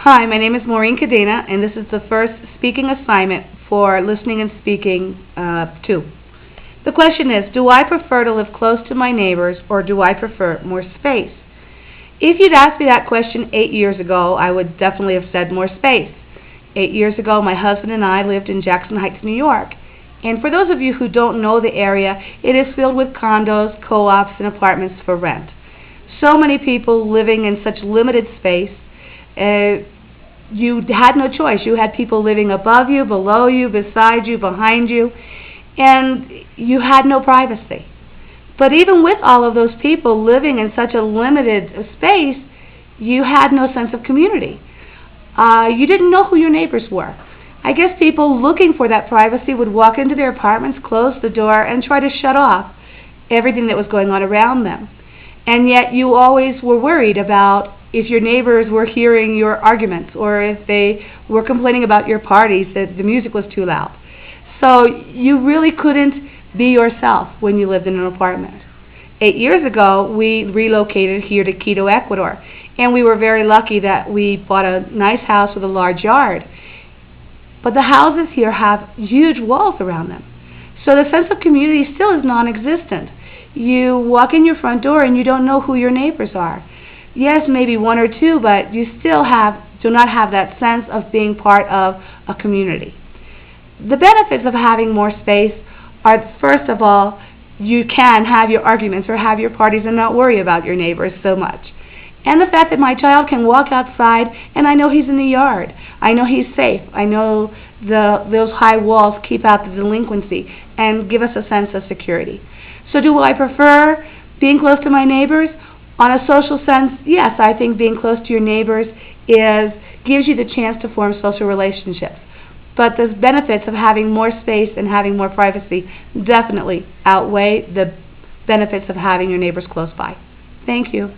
Hi, my name is Maureen Cadena, and this is the first speaking assignment for Listening and Speaking 2. The question is, do I prefer to live close to my neighbors, or do I prefer more space? If you'd asked me that question 8 years ago, I would definitely have said more space. 8 years ago, my husband and I lived in Jackson Heights, New York. And for those of you who don't know the area, it is filled with condos, co-ops, and apartments for rent. So many people living in such limited space. You had no choice. You had people living above you, below you, beside you, behind you, and you had no privacy. But even with all of those people living in such a limited space, you had no sense of community. You didn't know who your neighbors were. I guess people looking for that privacy would walk into their apartments, close the door, and try to shut off everything that was going on around them. And yet you always were worried about if your neighbors were hearing your arguments or if they were complaining about your parties, that the music was too loud. So you really couldn't be yourself when you lived in an apartment. 8 years ago, we relocated here to Quito, Ecuador, and we were very lucky that we bought a nice house with a large yard. But the houses here have huge walls around them. So the sense of community still is non-existent. You walk in your front door and you don't know who your neighbors are. Yes, maybe one or two, but you still do not have that sense of being part of a community. The benefits of having more space are, first of all, you can have your arguments or have your parties and not worry about your neighbors so much. And the fact that my child can walk outside and I know he's in the yard. I know he's safe. I know those high walls keep out the delinquency and give us a sense of security. So do I prefer being close to my neighbors? On a social sense, yes, I think being close to your neighbors gives you the chance to form social relationships. But the benefits of having more space and having more privacy definitely outweigh the benefits of having your neighbors close by. Thank you.